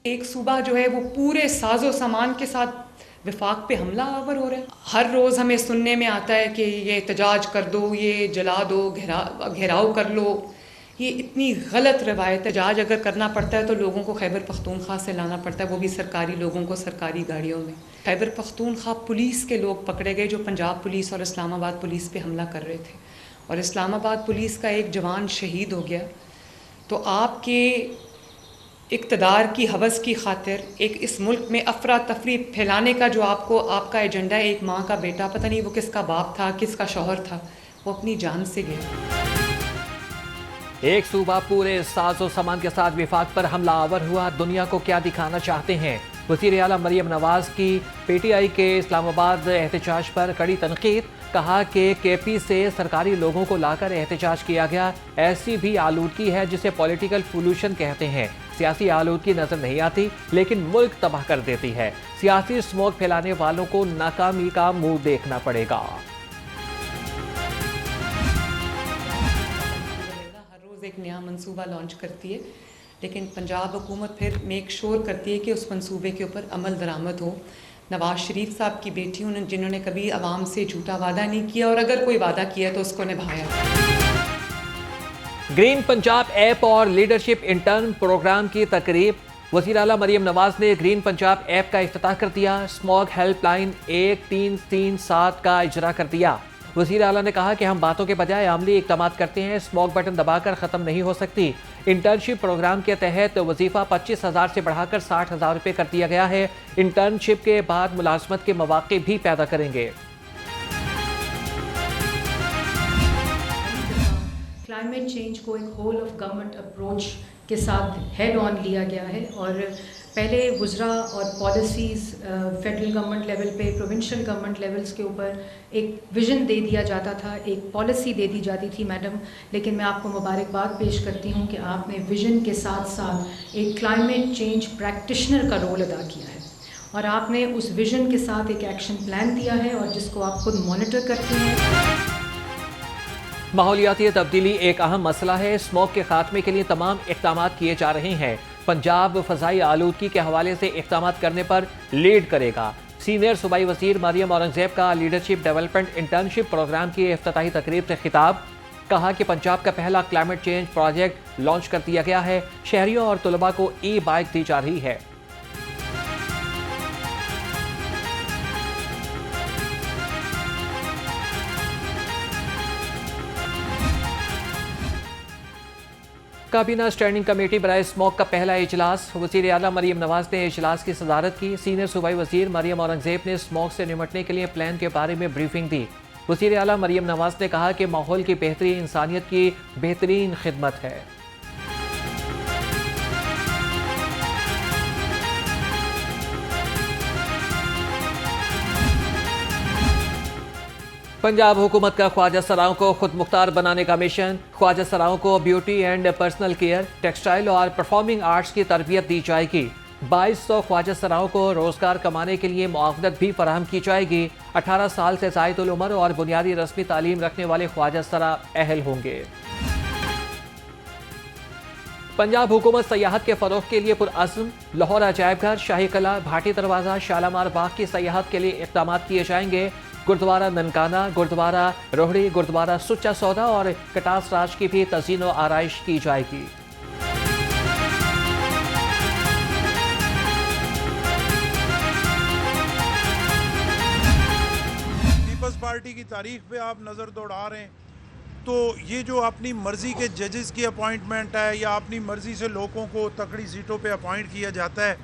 एक सूबा जो है वो पूरे साजो सामान के साथ विफाक पे हमला आवर हो रहा है। हर रोज़ हमें सुनने में आता है कि ये एहतजाज कर दो, ये जला दो, घेराव कर लो। ये इतनी गलत रवायत है। एहतजाज अगर करना पड़ता है तो लोगों को खैबर पख्तूनख्वा से लाना पड़ता है, वो भी सरकारी लोगों को सरकारी गाड़ियों में। खैबर पख्तूनख्वा पुलिस के लोग पकड़े गए जो पंजाब पुलिस और इस्लामाबाद पुलिस पे हमला कर रहे थे, और इस्लामाबाद पुलिस का एक जवान शहीद हो गया। तो आपके इक़्तिदार की हवस की खातिर एक इस मुल्क में अफरा तफरी फैलाने का जो आपका एजेंडा है, एक माँ का बेटा, पता नहीं वो किसका बाप था, किसका शौहर था, वो अपनी जान से गया। एक सूबा पूरे साजो सामान के साथ विफाक पर हमला आवर हुआ। दुनिया को क्या दिखाना चाहते हैं? वज़ीर आला मरियम नवाज की PTI के इस्लामाबाद एहतजाज पर कड़ी तनकीद। कहा कि KP से सरकारी लोगों को लाकर एहतजाज किया गया। ऐसी भी आलूदगी है जिसे पॉलिटिकल पोल्यूशन कहते हैं। सियासी आलूदगी नजर नहीं आती लेकिन मुल्क तबाह कर देती है। सियासी स्मोक फैलाने वालों को नाकामी का मुंह देखना पड़ेगा। एक नया मंसूबा लॉन्च करती है, लेकिन पंजाब हुकूमत फिर मेक श्योर करती है कि उस मंसूबे के ऊपर अमल दरामद हो। नवाज शरीफ साहब की बेटी जिन्होंने कभी आवाम से झूठा वादा नहीं किया, और अगर कोई वादा किया तो उसको निभाया। ग्रीन पंजाब ऐप और लीडरशिप इंटर्न प्रोग्राम की तकरीब। वज़ीर आला मरियम नवाज ने ग्रीन पंजाब ऐप का इफ्तिताह कर दिया। स्मॉग हेल्पलाइन 1337 का इजरा कर दिया। वज़ीर आला ने कहा कि हम बातों के बजाय अमली इक़दाम करते हैं। स्मॉग बटन दबाकर ख़त्म नहीं हो सकती। इंटर्नशिप प्रोग्राम के तहत वजीफ़ा 25,000 से बढ़ाकर 60,000 रुपये कर दिया गया है। इंटर्नशिप के बाद मुलाजमत के मौक़े भी पैदा करेंगे। क्लाइमेट चेंज को एक होल ऑफ गवर्नमेंट अप्रोच के साथ हेड ऑन लिया गया है, और पहले वुज़रा और पॉलिसीज़ फेडरल गवर्नमेंट लेवल पे, प्रोविंशियल गवर्नमेंट लेवल्स के ऊपर एक विज़न दे दिया जाता था, एक पॉलिसी दे दी जाती थी मैडम। लेकिन मैं आपको मुबारकबाद पेश करती हूँ कि आपने विज़न के साथ साथ एक क्लाइमेट चेंज प्रैक्टिशनर का रोल अदा किया है, और आपने उस विज़न के साथ एक एक्शन प्लान दिया है और जिसको आप खुद मॉनिटर करती हैं। माहौलियाती तब्दीली एक अहम मसला है। स्मोक के खात्मे के लिए तमाम इक़दाम किए जा रहे हैं। पंजाब फ़ज़ाई आलूदगी के हवाले से इक़दाम करने पर लीड करेगा। सीनियर सूबाई वज़ीर मरियम औरंगज़ेब का लीडरशिप डेवलपमेंट इंटर्नशिप प्रोग्राम की इफ्तिताही तकरीब से खिताब। कहा कि पंजाब का पहला क्लाइमेट चेंज प्रोजेक्ट लॉन्च कर दिया गया है। शहरियों और तलबा को ई-बाइक दी जा रही है। काबीना स्टैंडिंग कमेटी बराए स्मोक का पहला इजलास। वज़ीर आला मरियम नवाज ने इजलास की सदारत की। सीनियर सूबाई वज़ीर मरियम औरंगज़ेब ने स्मोक से निपटने के लिए प्लान के बारे में ब्रीफिंग दी। वज़ीर आला मरियम नवाज ने कहा कि माहौल की बेहतरी इंसानियत की बेहतरीन खिदमत है। पंजाब हुकूमत का ख्वाजा सराओं को खुद मुख्तार बनाने का मिशन। ख्वाजा सराओं को beauty and personal care, textile और परफॉर्मिंग आर्ट्स की तरबियत दी जाएगी। 2200 ख्वाजा सराओं को रोजगार कमाने के लिए मुआवनत भी फराहम की जाएगी। 18 साल से ज़ायद उम्र और बुनियादी रस्मी तालीम रखने वाले ख्वाजा सरा अहल होंगे। पंजाब हुकूमत सयाहत के फ़रोग़ के लिए पुरअज़्म। लाहौर अजायबघर, शाही किला, भाटी दरवाज़ा, शालामार बाग की सयाहत के लिए इक़दाम किए जाएंगे। गुरुद्वारा ननकाना, गुरुद्वारा रोहड़ी, गुरुद्वारा सुच्चा सौदा और कटास राज की भी तज़ीन व आराइश की जाएगी। पीपल्स पार्टी की तारीख पे आप नज़र दौड़ा रहे हैं, तो ये जो अपनी मर्ज़ी के जजेस की अपॉइंटमेंट है या अपनी मर्ज़ी से लोगों को तकड़ी सीटों पे अपॉइंट किया जाता है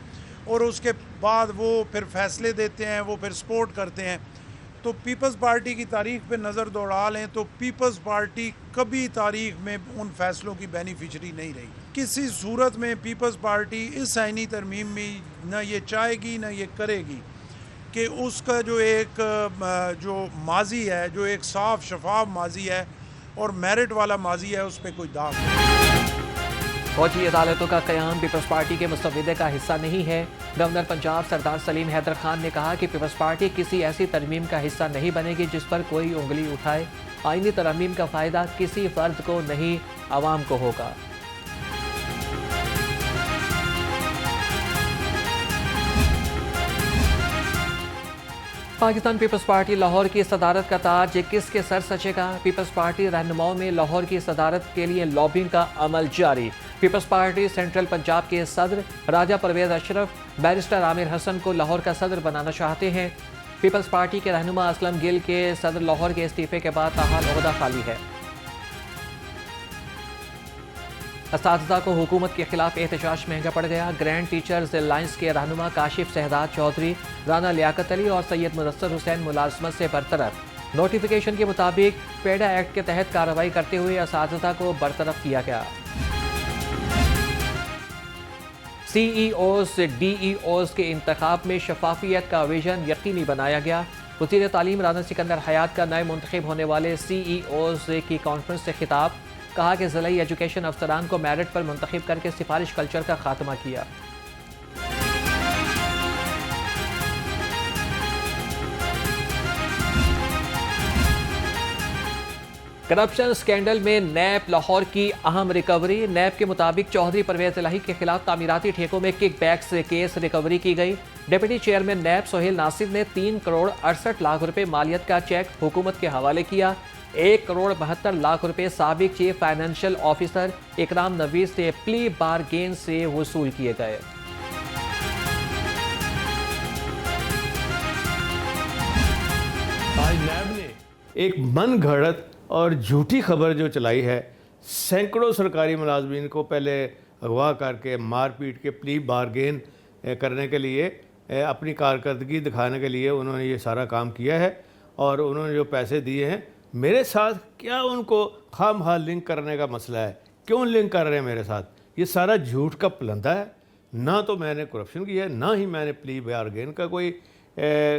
और उसके बाद वो फिर फैसले देते हैं, वो फिर सपोर्ट करते हैं, तो पीपल्स पार्टी की तारीख पे नज़र दौड़ा लें तो पीपल्स पार्टी कभी तारीख में उन फैसलों की बेनिफिशरी नहीं रही। किसी सूरत में पीपल्स पार्टी इस आईनी तरमीम में न ये चाहेगी न ये करेगी कि उसका जो एक जो माजी है, जो एक साफ शफाफ माजी है और मेरिट वाला माजी है, उस पर कोई दाग नहीं। फौजी अदालतों का क़याम पीपल्स पार्टी के मुस्तविदे का हिस्सा नहीं है। गवर्नर पंजाब सरदार सलीम हैदर खान ने कहा कि पीपल्स पार्टी किसी ऐसी तरमीम का हिस्सा नहीं बनेगी जिस पर कोई उंगली उठाए। आईनी तरमीम का फ़ायदा किसी फ़र्द को नहीं, आवाम को होगा। पाकिस्तान पीपल्स पार्टी लाहौर की सदारत का ताज किसके सर सचेगा? पीपल्स पार्टी रहनुमाओं में लाहौर की सदारत के लिए लॉबिंग का अमल जारी। पीपल्स पार्टी सेंट्रल पंजाब के सदर राजा परवेज अशरफ बैरिस्टर आमिर हसन को लाहौर का सदर बनाना चाहते हैं। पीपल्स पार्टी के रहनुमा असलम गिल के सदर लाहौर के इस्तीफे के बाद ताहाल ओहदा खाली है। असातिज़ा को हुकूमत के खिलाफ एहतजाज महंगा पड़ गया। ग्रैंड टीचर्स अलायंस के रहनुमा काशिफ शहजाद चौधरी, राना लियाकत अली और सैयद मुदस्सर हुसैन मुलाजमत से बरतरफ। नोटिफिकेशन के मुताबिक पेडा एक्ट के तहत कार्रवाई करते हुए असातिज़ा को बरतरफ किया गया। CEOs DEOs के इंतखाब में शफाफियत का विजन यकीनी बनाया गया। वज़ीर तालीम राना सिकंदर हयात का नए मुंतखब होने वाले CEOs की कॉन्फ्रेंस से खिताब, कहा कि ज़िला एजुकेशन अफसरान को मेरिट पर मुंतखब करके सिफारिश कल्चर का खात्मा किया। करप्शन स्कैंडल में नैब लाहौर की अहम रिकवरी। नैब के मुताबिक चौधरी परवेज इलाही के खिलाफ तामीराती ठेकों में किक बैक्स केस रिकवरी की गई। डिप्टी चेयरमैन नैब सोहेल नासिर ने 3 करोड़ 68 लाख रुपए मालियत का चेक हुकूमत के हवाले किया। 1 करोड़ 72 लाख रुपए साबिक चीफ फाइनेंशियल ऑफिसर इकराम नवीज से प्ली बारगेन से वसूल किए गए। आज नैब ने एक मन घड़त और झूठी खबर जो चलाई है, सैकड़ों सरकारी मुलाजमीन को पहले अगवा करके मारपीट के प्ली बारगेन करने के लिए, अपनी कारकर्दगी दिखाने के लिए उन्होंने ये सारा काम किया है। और उन्होंने जो पैसे दिए हैं मेरे साथ, क्या उनको खामखा लिंक करने का मसला है? क्यों लिंक कर रहे हैं मेरे साथ? ये सारा झूठ का पलंदा है। ना तो मैंने करप्शन किया है, ना ही मैंने प्ली बारगेन का कोई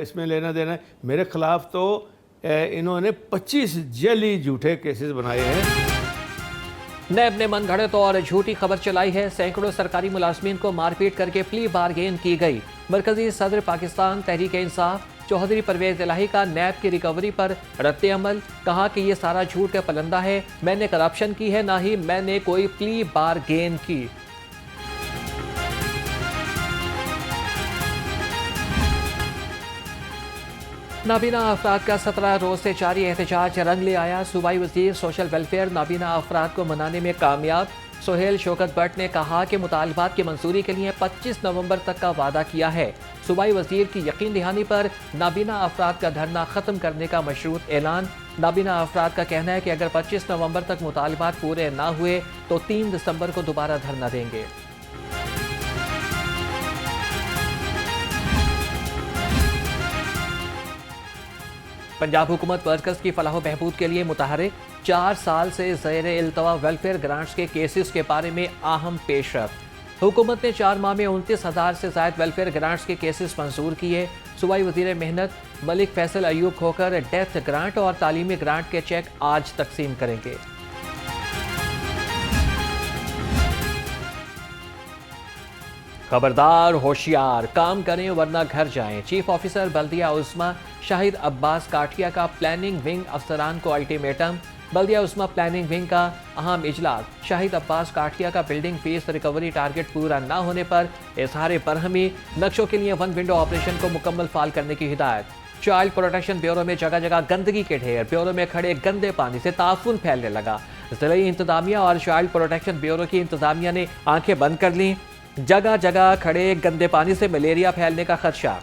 इसमें लेना देना है। मेरे ख़िलाफ़ तो इन्होंने 25 जली झूठे केसेस बनाए हैं। नैब ने मनगढ़ंत और झूठी खबर चलाई है। सैकड़ों सरकारी मुलाजमीन को मारपीट करके प्ली बारगेन की गई। मरकजी सदर पाकिस्तान तहरीक इंसाफ चौधरी परवेज इलाही का नैब की रिकवरी पर रद्द अमल, कहा कि ये सारा झूठ का पलंदा है। मैंने करप्शन की है, ना ही मैंने कोई प्ली बारगेन की। नाबीना अफराद का 17 रोज से जारी एहतजाज रंग ले आया। सूबाई वजीर सोशल वेलफेयर नाबीना अफराद को मनाने में कामयाब। सोहेल शौकत भट्ट ने कहा कि मुतालबात की मंजूरी के लिए 25 नवंबर तक का वादा किया है। सूबाई वजीर की यकीन दहानी पर नाबीना अफराद का धरना खत्म करने का मशरूत ऐलान। नाबीना अफराद का कहना है कि अगर 25 नवंबर तक मुतालबात पूरे ना हुए तो 3 दिसंबर को दोबारा धरना देंगे। पंजाब हुकूमत वर्कर्स की फलाह बहबूद के लिए मुतहरिक। 4 साल से ज़ेर इल्तवा वेलफेयर ग्रांट्स के केसेस के बारे में अहम पेशरफ्त। हुकूमत ने 4 माह में 29,000 से ज़ायद वेलफेयर ग्रांट्स के केसेस मंजूर किए। सूबाई वज़ीर मेहनत मलिक फैसल अयूब खोकर डेथ ग्रांट और तालीमी ग्रांट के चेक आज तकसीम करेंगे। खबरदार, होशियार, काम करें वरना घर जाएं। चीफ ऑफिसर बल्दिया उस्मा शाहिद अब्बास काठिया का प्लानिंग विंग अफसरान को अल्टीमेटम। बल्दिया उस्मा प्लानिंग विंग का अहम इजलास। शाहिद अब्बास काठिया का बिल्डिंग फीस रिकवरी टारगेट पूरा न होने पर इजहार बरहमी। नक्शों के लिए 1 विंडो ऑपरेशन को मुकम्मल फाल करने की हिदायत। चाइल्ड प्रोटेक्शन ब्यूरो में जगह जगह गंदगी के ढेर। ब्यूरो में खड़े गंदे पानी से ताफून फैलने लगा। ज़िला इंतजामिया और चाइल्ड प्रोटेक्शन ब्यूरो की इंतजामिया ने आंखें बंद कर लीं। जगह जगह खड़े गंदे पानी से मलेरिया फैलने का खदशा।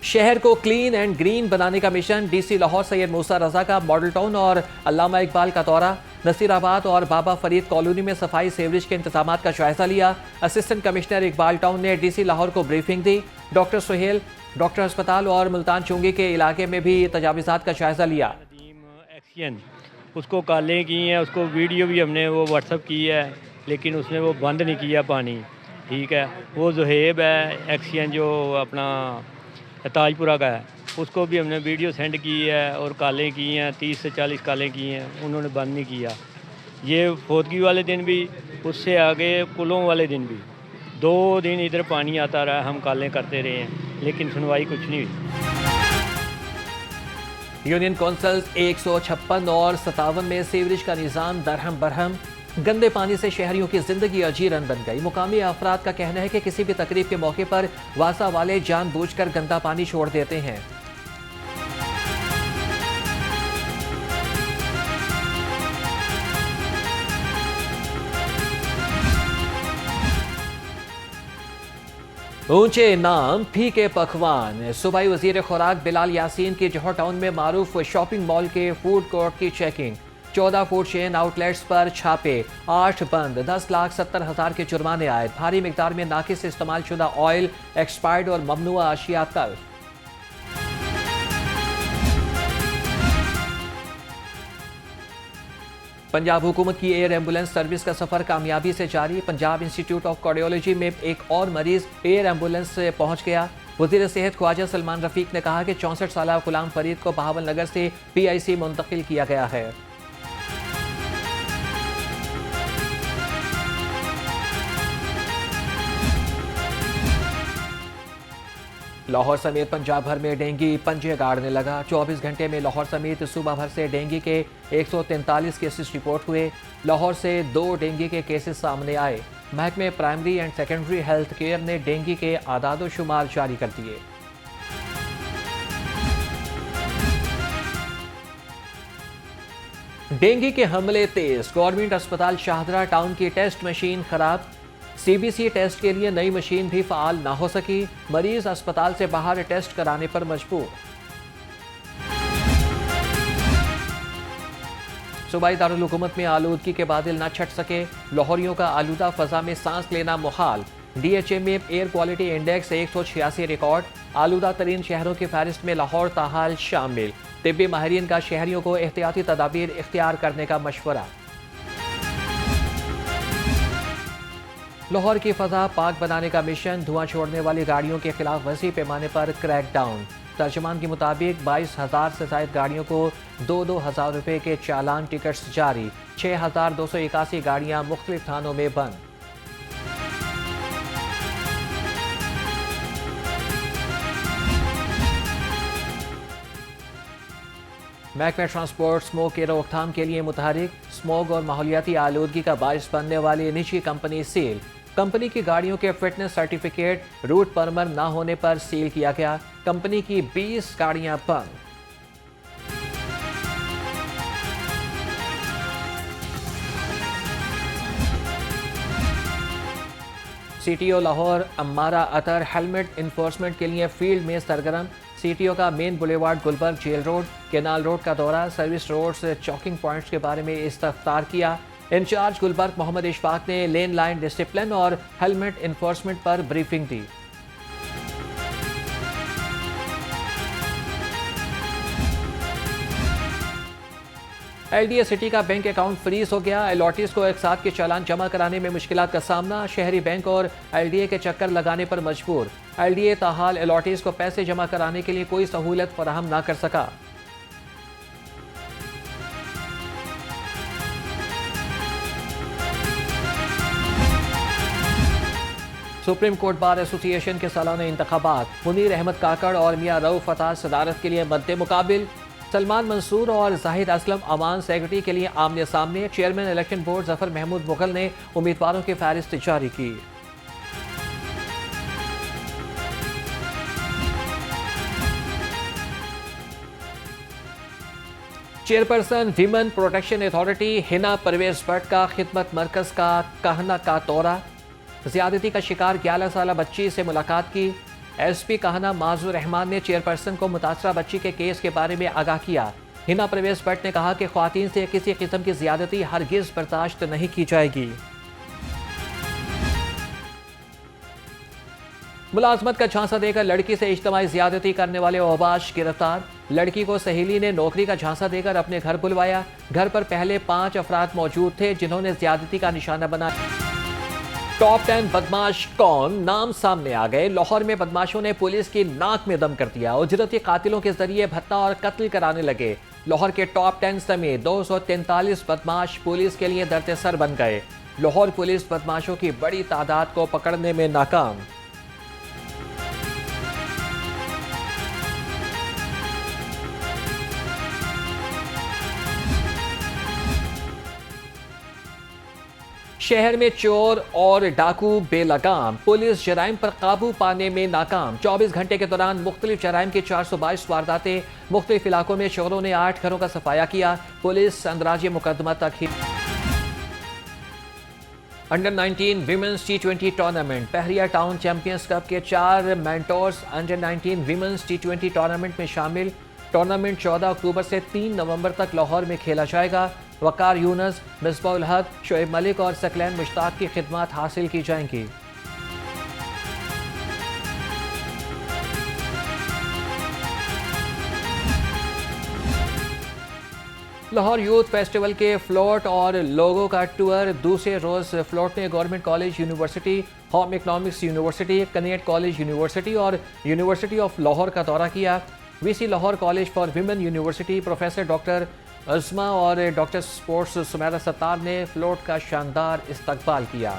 शहर को क्लीन एंड ग्रीन बनाने का मिशन। डीसी लाहौर सैयद मूसा रजा का मॉडल टाउन और अल्लामा इकबाल का दौरा। नसीराबाद और बाबा फरीद कॉलोनी में सफाई सीवरेज के इंतजाम का जायजा लिया। असिस्टेंट कमिश्नर इकबाल टाउन ने डीसी लाहौर को ब्रीफिंग दी। डॉक्टर सुहेल डॉक्टर अस्पताल और मुल्तान चुंगी के इलाके में भी तजावीज़ात का जायजा लिया। एक्शन उसको कॉलें की हैं, उसको वीडियो भी हमने वो व्हाट्सअप की है, लेकिन उसने वो बंद नहीं किया पानी। ठीक है, वो जुहेब है एक्सियन जो अपना ताजपुरा का है, उसको भी हमने वीडियो सेंड की है और कॉलें की हैं, 30 से 40 कॉलें की हैं, उन्होंने बंद नहीं किया। ये फौतगी वाले दिन भी, उससे आगे पुलों वाले दिन भी 2 दिन इधर पानी आता रहा, हम कॉलें करते रहे हैं, लेकिन सुनवाई कुछ नहीं हुई। यूनियन कौंसल्स 156 और 57 में सीवरेज का निज़ाम दरहम बरहम। गंदे पानी से शहरियों की जिंदगी अजीरन बन गई। मुकामी अफराद का कहना है कि किसी भी तकरीब के मौके पर वासा वाले जानबूझकर गंदा पानी छोड़ देते हैं। ऊंचे नाम फीके पकवान। सूबाई वजीर खुराक बिलाल यासीन की जौहर टाउन में मारूफ शॉपिंग मॉल के फूड कोर्ट की चेकिंग। 14 फूड चेन आउटलेट्स पर छापे, 8 बंद, 10,70,000 के जुर्माने आए। भारी मिकदार में नाकिस इस्तेमाल शुदा ऑयल, एक्सपायर्ड और ममनुआ अशिया तल्फ। पंजाब हुकूमत की एयर एम्बुलेंस सर्विस का सफर कामयाबी से जारी। पंजाब इंस्टीट्यूट ऑफ कार्डियोलॉजी में एक और मरीज एयर एम्बुलेंस से पहुंच गया। वजीर सेहत ख्वाजा सलमान रफीक ने कहा कि 64 साल गुलाम फरीद को बहावल नगर से PIC मुंतकिल किया गया है। लाहौर समेत पंजाब भर में डेंगू पंजे गाड़ने लगा। 24 घंटे में लाहौर समेत सूबा भर से डेंगू के 143 केसेस रिपोर्ट हुए। लाहौर से 2 डेंगू के केसेस सामने आए। महकमे primary and secondary health care ने डेंगू के आदाद शुमार जारी कर दिए। डेंगू के हमले तेज। गवर्नमेंट अस्पताल शाहदरा टाउन की टेस्ट मशीन खराब। CBC टेस्ट के लिए नई मशीन भी फाल ना हो सकी। मरीज अस्पताल से बाहर टेस्ट कराने पर मजबूर। सूबाई दारुल हुकूमत में आलूदगी के बादल न छट सके। लाहौरियों का आलूदा फजा में सांस लेना मुहाल। DHA में एयर क्वालिटी इंडेक्स 186 रिकॉर्ड। आलूदा तरीन शहरों की फहरिस्त में लाहौर ताहाल शामिल। तिब्बी माहिरीन का शहरियों को एहतियाती तदाबीर इख्तियार करने का मशवरा। लाहौर की फजा पाक बनाने का मिशन। धुआं छोड़ने वाली गाड़ियों के खिलाफ वसी पैमाने पर क्रैकडाउन। तर्जमान के मुताबिक 22,000 से ज्यादा गाड़ियों को 2-2 हज़ार रुपए के चालान टिकट्स जारी। 6,281 गाड़ियां मुख्तलिफ थानों में बंद। महकमा ट्रांसपोर्ट स्मोक की रोकथाम के लिए मुतहरिक। स्मोक और माहौलियाती आलूदगी का बायस बनने वाली निजी कंपनी सील। कंपनी की गाड़ियों के फिटनेस सर्टिफिकेट रूट परमर न होने पर सील किया गया। कंपनी की 20 गाड़ियां बंद। CTO Lahore Ammara Athar helmet enforcement के लिए फील्ड में सरगर्म। CTO का main boulevard Gulberg jail road, canal road का दौरा, सर्विस रोड्स, चौकिंग पॉइंट्स के बारे में इस्तफसार किया। इंचार्ज गुलबर्ग मोहम्मद इशफाक ने लेन लाइन डिसिप्लिन और हेलमेट इन्फोर्समेंट पर ब्रीफिंग दी। LDA सिटी का बैंक अकाउंट फ्रीज हो गया। अलॉटीज को एक साथ के चालान जमा कराने में मुश्किलात का सामना। शहरी बैंक और LDA के चक्कर लगाने पर मजबूर। LDA ताहाल अलॉटीज को पैसे जमा कराने के लिए कोई सहूलत फराहम ना कर सका। सुप्रीम कोर्ट बार एसोसिएशन के सालाना इंतखाबात। मुनीर अहमद काकड़ और मियां रऊफ फताह सदारत के लिए मद्दे मुकाबिल। सलमान मंसूर और जाहिद असलम अवान सेक्रेटरी के लिए आमने सामने। Chairman election board Zafar Mahmood Mughal ने उम्मीदवारों की फहरिस्त जारी की। Chairperson women protection authority Hina Parvez Butt का खिदमत मरकज का कहना का दौरा। ज्यादती का शिकार 11 साल बच्ची से मुलाकात की। SP कहना माजुर रहमान ने चेयरपर्सन को मुतासरा बच्ची के केस के बारे में आगाह किया। हिना परवेज भट्ट ने कहा कि ख्वातीन से किसी किस्म की ज्यादती हरगिज बर्दाश्त नहीं की जाएगी। मुलाजमत का झांसा देकर लड़की से इज्तिमाई ज्यादती करने वाले ओबाश गिरफ्तार। लड़की को सहेली ने नौकरी का झांसा देकर अपने घर बुलवाया। घर पर पहले 5 अफराद मौजूद थे जिन्होंने ज्यादती का निशाना बनाया। टॉप 10 बदमाश कौन, नाम सामने आ गए। लाहौर में बदमाशों ने पुलिस की नाक में दम कर दिया। उजरती कातिलों के जरिए भत्ता और कत्ल कराने लगे। लाहौर के टॉप 10 समेत 243 बदमाश पुलिस के लिए दर्द-ए-सर बन गए। लाहौर पुलिस बदमाशों की बड़ी तादाद को पकड़ने में नाकाम। शहर में चोर और डाकू बेलगाम, पुलिस जराइम पर काबू पाने में नाकाम। 24 घंटे के दौरान मुख्तलिफ जराइम की 422 वारदातें। मुख्तलिफ इलाकों में चोरों ने 8 घरों का सफाया किया। पुलिस अंदराज मुकदमा तक ही। Under 19 women's T20 tournament. Pahariya town champions cup के 4 mentors under 19 women's T20 tournament में शामिल। टूर्नामेंट 14 अक्टूबर से 3 नवंबर तक लाहौर में खेला जाएगा। वकार यूनस, मिसबाउल हक, शोएब मलिक और सकलैन मुश्ताक की खिदमत हासिल की जाएंगी। लाहौर यूथ फेस्टिवल के फ्लोट और लोगों का टूर। दूसरे रोज फ्लोट ने government college university, home economics university, Kinnaird college university और यूनिवर्सिटी ऑफ लाहौर का दौरा किया। VC Lahore college for women university professor doctor Azma और डॉक्टर स्पोर्ट्स सुमेरा सत्तार ने फ्लोट का शानदार इस्तकबाल किया।